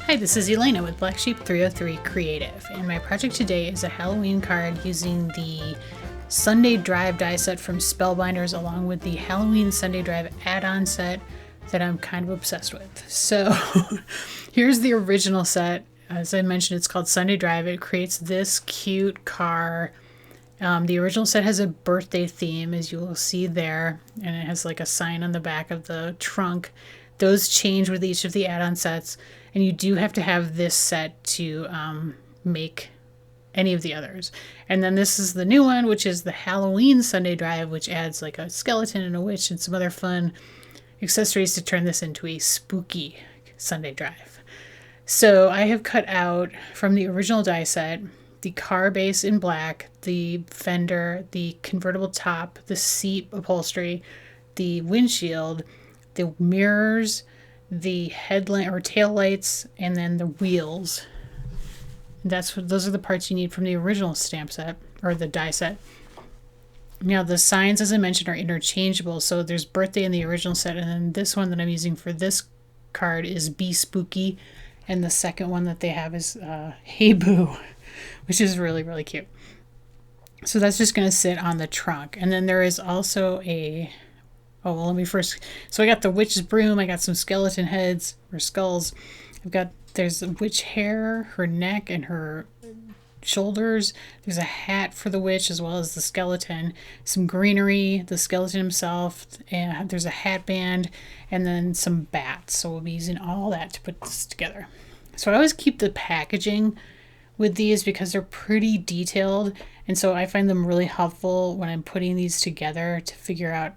Hi, this is Elena with Black Sheep 303 Creative, and my project today is a Halloween card using the Sunday Drive die set from Spellbinders along with the Halloween Sunday Drive add-on set that I'm kind of obsessed with. So here's the original set. As I mentioned, it's called Sunday Drive. It creates this cute car. The original set has a birthday theme, as you will see there, and it has like a sign on the back of the trunk. Those change with each of the add-on sets, and you do have to have this set to make any of the others. And then this is the new one, which is the Halloween Sunday Drive, which adds like a skeleton and a witch and some other fun accessories to turn this into a spooky Sunday Drive. So I have cut out from the original die set the car base in black, the fender, the convertible top, the seat upholstery, the windshield, the mirrors, the headlamp or tail lights, and then the wheels. Those are the parts you need from the original stamp set or the die set. Now the signs, as I mentioned, are interchangeable. So there's birthday in the original set, and then this one that I'm using for this card is Be Spooky, and the second one that they have is Hey Boo, which is really, really cute. So that's just going to sit on the trunk. And then there is also so I got the witch's broom, I got some skeleton heads or skulls. There's a witch hair, her neck and her shoulders. There's a hat for the witch as well as the skeleton, some greenery, the skeleton himself, and there's a hat band, and then some bats. So we'll be using all that to put this together. So I always keep the packaging with these because they're pretty detailed, and so I find them really helpful when I'm putting these together to figure out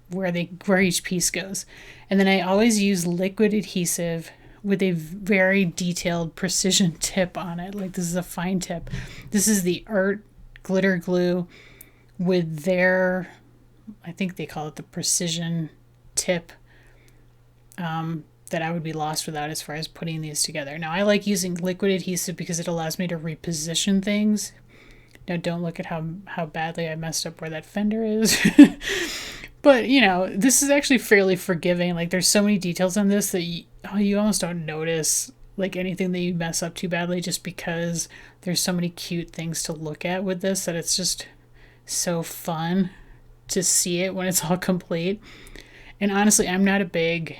where each piece goes. And then I always use liquid adhesive with a very detailed precision tip on it. Like this is a fine tip. This is the Art glitter glue with their, I think they call it the precision tip, that I would be lost without as far as putting these together. Now I like using liquid adhesive because it allows me to reposition things. Now don't look at how badly I messed up where that fender is. But, this is actually fairly forgiving. Like, there's so many details on this that you almost don't notice, like, anything that you mess up too badly just because there's so many cute things to look at with this that it's just so fun to see it when it's all complete. And honestly, I'm not a big,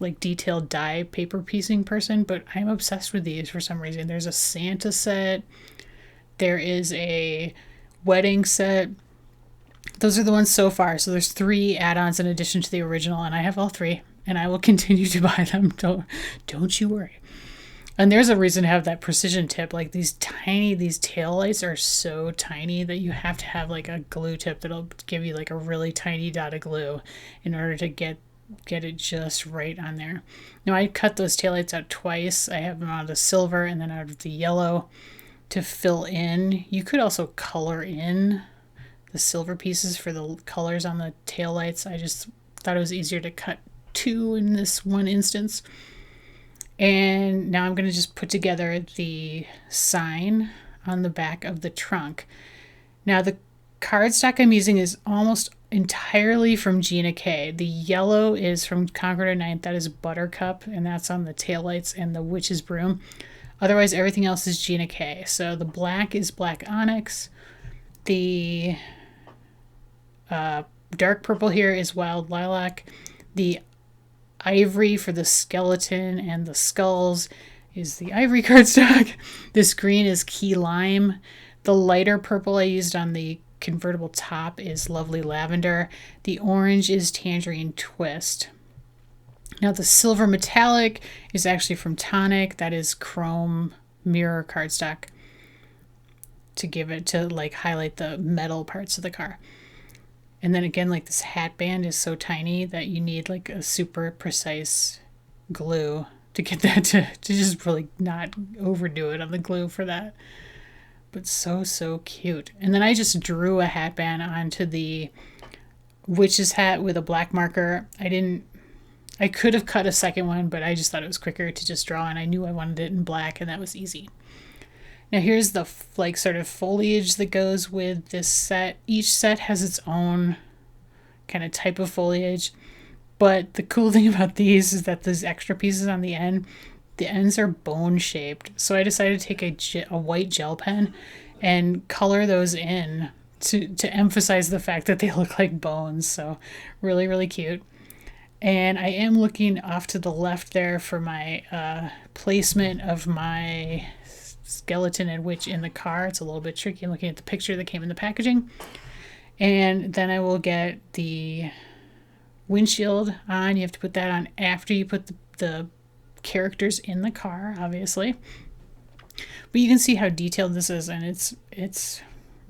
like, detailed die paper piecing person, but I'm obsessed with these for some reason. There's a Santa set. There is a wedding set. Those are the ones so far. So there's 3 add-ons in addition to the original, and I have all 3, and I will continue to buy them. Don't you worry. And there's a reason to have that precision tip. Like these tail lights are so tiny that you have to have like a glue tip that'll give you like a really tiny dot of glue in order to get it just right on there. Now I cut those tail lights out twice. I have them out of the silver and then out of the yellow to fill in. You could also color in the silver pieces for the colors on the tail lights. I just thought it was easier to cut 2 in this one instance. And now I'm going to just put together the sign on the back of the trunk. Now the cardstock I'm using is almost entirely from Gina K. The yellow is from Concord 9th. That is Buttercup, and that's on the taillights and the witch's broom. Otherwise, everything else is Gina K. So the black is Black Onyx. The dark purple here is Wild Lilac. The ivory for the skeleton and the skulls is the ivory cardstock. This green is Key Lime. The lighter purple I used on the convertible top is Lovely Lavender. The orange is Tangerine Twist. Now the silver metallic is actually from Tonic. That is Chrome Mirror cardstock to like highlight the metal parts of the car. And then again, like this hat band is so tiny that you need like a super precise glue to get that to just really not overdo it on the glue for that. But so cute. And then I just drew a hat band onto the witch's hat with a black marker. I could have cut a second one, but I just thought it was quicker to just draw, and I knew I wanted it in black, and that was easy. Now here's the like sort of foliage that goes with this set. Each set has its own kind of type of foliage, but the cool thing about these is that those extra pieces on the end, the ends are bone shaped. So I decided to take a white gel pen and color those in to emphasize the fact that they look like bones. So really, really cute. And I am looking off to the left there for my placement of my skeleton and witch in the car. It's a little bit tricky. I'm looking at the picture that came in the packaging. And then I will get the windshield on. You have to put that on after you put the characters in the car, obviously. But you can see how detailed this is, and it's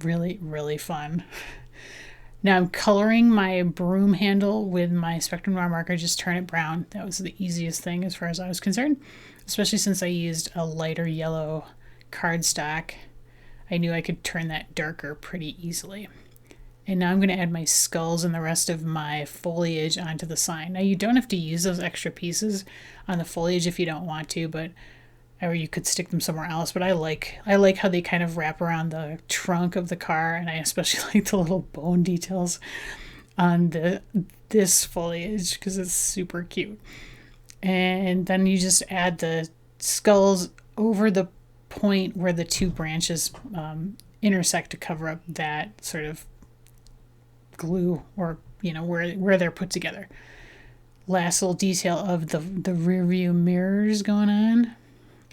really, really fun. Now I'm coloring my broom handle with my Spectrum Noir marker. Just turn it brown. That was the easiest thing as far as I was concerned, especially since I used a lighter yellow cardstock. I knew I could turn that darker pretty easily. And now I'm going to add my skulls and the rest of my foliage onto the sign. Now you don't have to use those extra pieces on the foliage if you don't want to, or you could stick them somewhere else. But I like how they kind of wrap around the trunk of the car, and I especially like the little bone details on this foliage because it's super cute. And then you just add the skulls over the point where the two branches intersect to cover up that sort of glue, or where they're put together. Last little detail of the rear view mirrors going on.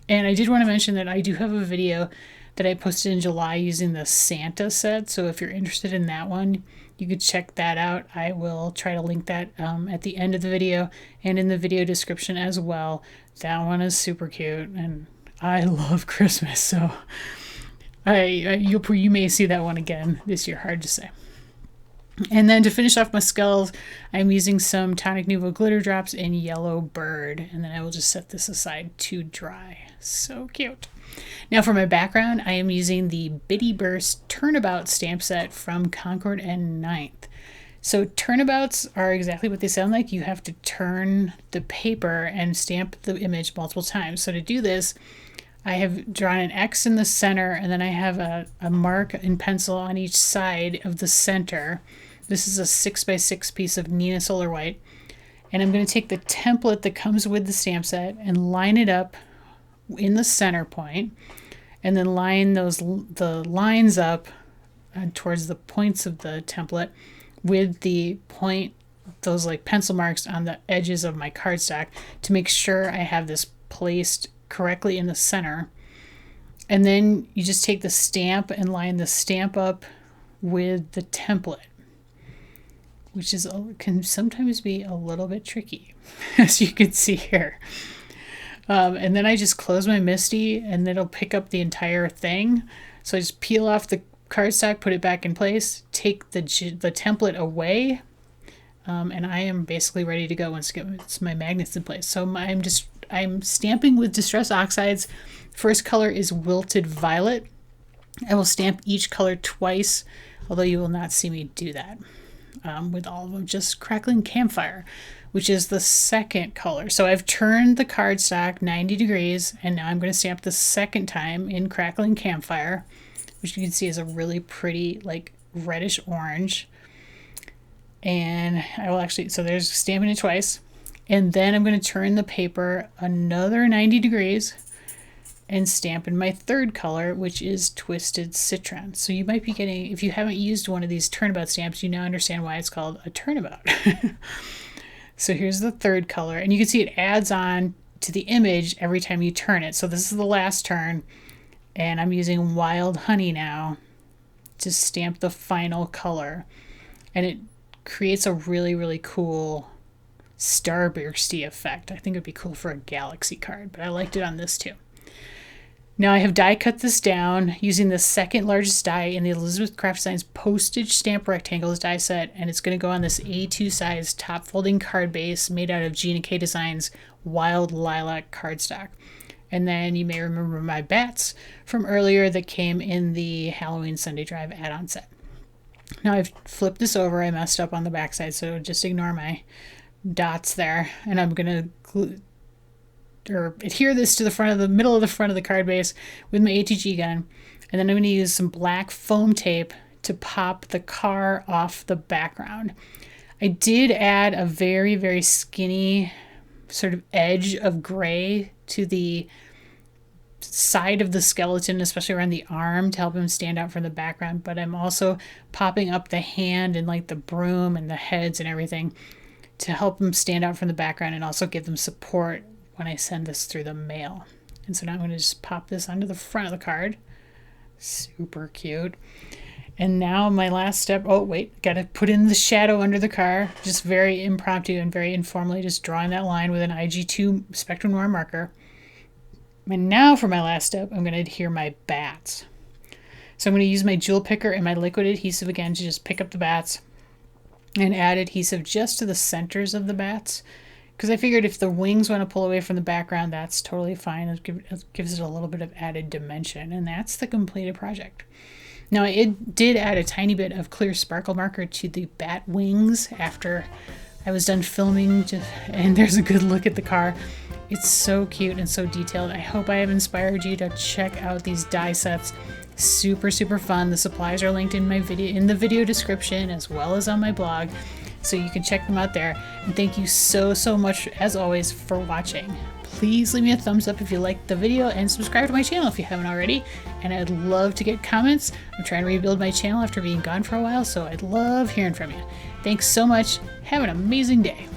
And I did want to mention that I do have a video that I posted in July using the Santa set. So if you're interested in that one, you could check that out. I will try to link that at the end of the video and in the video description as well. That one is super cute, and I love Christmas. So you may see that one again this year. Hard to say. And then to finish off my skulls, I'm using some Tonic Nouveau glitter drops in Yellow Bird. And then I will just set this aside to dry. So cute. Now for my background, I am using the Bitty Burst Turnabout stamp set from Concord and 9th. So turnabouts are exactly what they sound like. You have to turn the paper and stamp the image multiple times. So to do this, I have drawn an X in the center, and then I have a mark in pencil on each side of the center. This is a 6x6 piece of Neenah Solar White. And I'm going to take the template that comes with the stamp set and line it up in the center point, and then line the lines up towards the points of the template with those like pencil marks on the edges of my cardstock to make sure I have this placed correctly in the center. And then you just take the stamp and line the stamp up with the template, which can sometimes be a little bit tricky, as you can see here. And then I just close my MISTI, and it'll pick up the entire thing. So I just peel off the cardstock, put it back in place, take the template away, and I am basically ready to go once my magnets in place. So I'm stamping with Distress Oxides. First color is Wilted Violet. I will stamp each color twice, although you will not see me do that with all of them. Just Crackling Campfire, which is the second color. So I've turned the cardstock 90 degrees, and now I'm going to stamp the second time in Crackling Campfire, which you can see is a really pretty like reddish orange. And I will so there's stamping it twice. And then I'm going to turn the paper another 90 degrees and stamp in my third color, which is Twisted Citron. So you might be getting, if you haven't used one of these turnabout stamps, you now understand why it's called a turnabout. So here's the third color, and you can see it adds on to the image every time you turn it. So this is the last turn, and I'm using Wild Honey now to stamp the final color. And it creates a really, really cool starbursty effect. I think it'd be cool for a galaxy card, but I liked it on this too. Now I have die cut this down using the second largest die in the Elizabeth Craft Designs Postage Stamp Rectangles die set, and it's going to go on this A2 size top folding card base made out of Gina K Designs Wild Lilac cardstock. And then you may remember my bats from earlier that came in the Halloween Sunday Drive add-on set. Now I've flipped this over. I messed up on the back side, so just ignore my dots there, and I'm going to adhere this to the middle of the front of the card base with my ATG gun, and then I'm going to use some black foam tape to pop the car off the background. I did add a very, very skinny sort of edge of gray to the side of the skeleton, especially around the arm, to help him stand out from the background. But I'm also popping up the hand and like the broom and the heads and everything to help them stand out from the background and also give them support when I send this through the mail. And so now I'm going to just pop this onto the front of the card. Super cute. And now my last step, oh wait, got to put in the shadow under the car. Just very impromptu and very informally, just drawing that line with an IG2 Spectrum Noir marker. And now for my last step, I'm going to adhere my bats. So I'm going to use my jewel picker and my liquid adhesive again to just pick up the bats and add adhesive just to the centers of the bats, because I figured if the wings want to pull away from the background, that's totally fine. It gives it a little bit of added dimension, and that's the completed project. Now, I did add a tiny bit of clear sparkle marker to the bat wings after I was done filming, and there's a good look at the car. It's so cute and so detailed. I hope I have inspired you to check out these die sets. Super, super fun. The supplies are linked in the video description as well as on my blog, so you can check them out there. And thank you so, so much, as always, for watching. Please leave me a thumbs up if you liked the video and subscribe to my channel if you haven't already. And I'd love to get comments. I'm trying to rebuild my channel after being gone for a while, so I'd love hearing from you. Thanks so much. Have an amazing day.